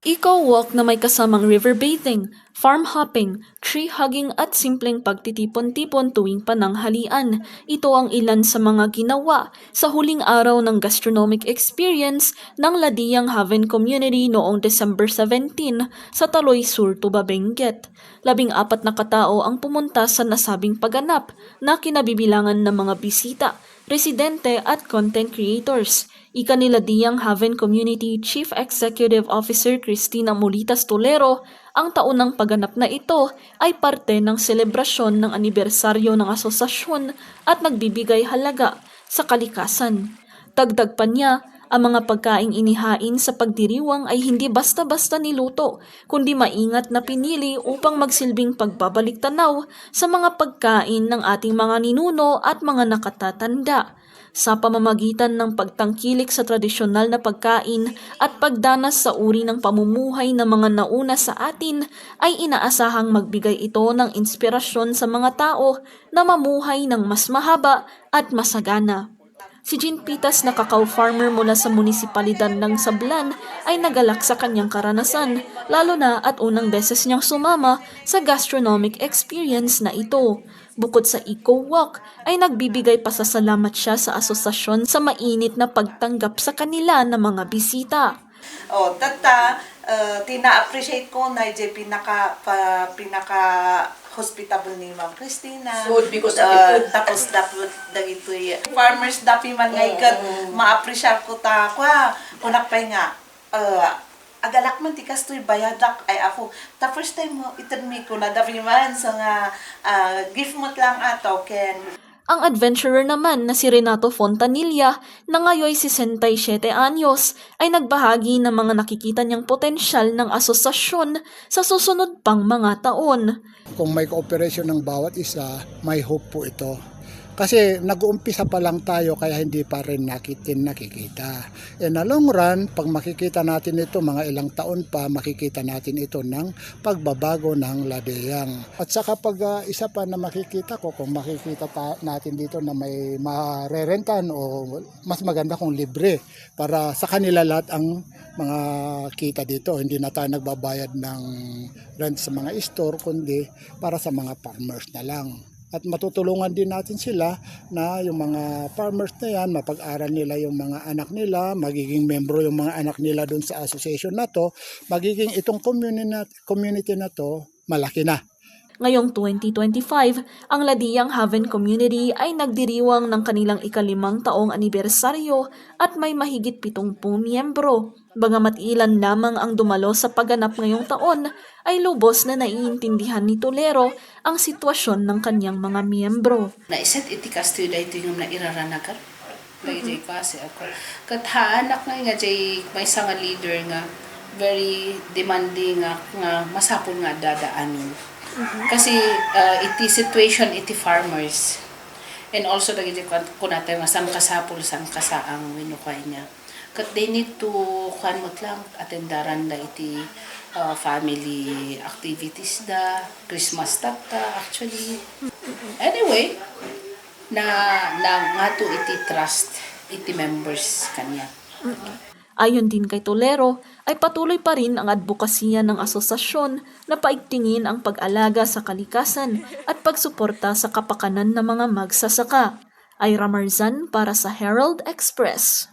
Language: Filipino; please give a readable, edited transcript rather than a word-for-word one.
Eco-walk na may kasamang river bathing, farm hopping, tree hugging at simpleng pagtitipon-tipon tuwing pananghalian. Ito ang ilan sa mga ginawa sa huling araw ng gastronomic experience ng Ladiyang Haven Community noong December 17 sa Taloy Sur, Tuba, Benguet. 14 na katao ang pumunta sa nasabing pagganap na kinabibilangan ng mga bisita, residente at content creators. Ika ni Ladiyang Haven Community Chief Executive Officer Cristina Mulitas Tolero, ang taunang pagganap na ito ay parte ng selebrasyon ng anibersaryo ng asosasyon at nagbibigay halaga sa kalikasan. Dagdag pa niya, ang mga pagkaing inihain sa pagdiriwang ay hindi basta-basta niluto, kundi maingat na pinili upang magsilbing pagbabalik tanaw sa mga pagkain ng ating mga ninuno at mga nakatatanda. Sa pamamagitan ng pagtangkilik sa tradisyonal na pagkain at pagdanas sa uri ng pamumuhay ng mga nauna sa atin, ay inaasahang magbigay ito ng inspirasyon sa mga tao na mamuhay ng mas mahaba at masagana. Si Jean Pitas na cacao farmer mula sa munisipalidad ng Sablan ay nagalak sa kanyang karanasan, lalo na at unang beses niyang sumama sa gastronomic experience na ito. Bukod sa eco-walk, ay nagbibigay pasasalamat siya sa asosasyon sa mainit na pagtanggap sa kanila ng mga bisita. Tina-appreciate ko na pinaka hospitable ni Ma'am Christina. Food because of the food. Tapos dapat dagito farmers dapi man nga ikat ma-appreciate ko ta kwa unak pa nga agalak man tikas to'y bayadak ay ako. Ta first time mo itanmi ko na dapi man so nga gift mo lang ato ken. Ang adventurer naman na si Renato Fontanilla na ngayon 67 anyos ay nagbahagi ng mga nakikita niyang potensyal ng asosasyon sa susunod pang mga taon. Kung may cooperation ng bawat isa, may hope po ito. Kasi nag-uumpisa pa lang tayo kaya hindi pa rin nakikita. In the long run, pag makikita natin ito, mga ilang taon pa, makikita natin ito ng pagbabago ng Ladiyang. At saka pag isa pa na makikita ko, kung makikita natin dito na may marerentan o mas maganda kung libre para sa kanila lahat ang mga kita dito. Hindi na tayo nagbabayad ng rent sa mga store, kundi para sa mga farmers na lang. At matutulungan din natin sila na yung mga farmers na yan, mapag-aral nila yung mga anak nila, magiging membro yung mga anak nila dun sa association na to, magiging itong community na to, malaki na. Ngayong 2025, ang Ladiyang Haven Community ay nagdiriwang ng kanilang ika-5 taong anibersaryo at may mahigit 70 miyembro. Bagamat ilan lamang ang dumalo sa pagganap ngayong taon, ay lubos na naiintindihan ni Tolero ang sitwasyon ng kanyang mga miyembro. Naisat itikas tayo dahil ito yung nairaranagan. Lagi kasi ako. Kataanak nga jay may isang leader nga very demanding nga masapol nga dadaanin. Kasi iti situation iti farmers. And also dagi ko natin nga kasapol sang kasaang winukay niya. Kat they need to kanmot lang atendaran da iti family activities da, Christmas takta actually. Anyway, na nga to iti trust iti members kanya. Ayon din kay Tolero, ay patuloy pa rin ang advokasya ng asosasyon na paigtingin ang pag-alaga sa kalikasan at pagsuporta sa kapakanan ng mga magsasaka. Ira Marzan para sa Herald Express.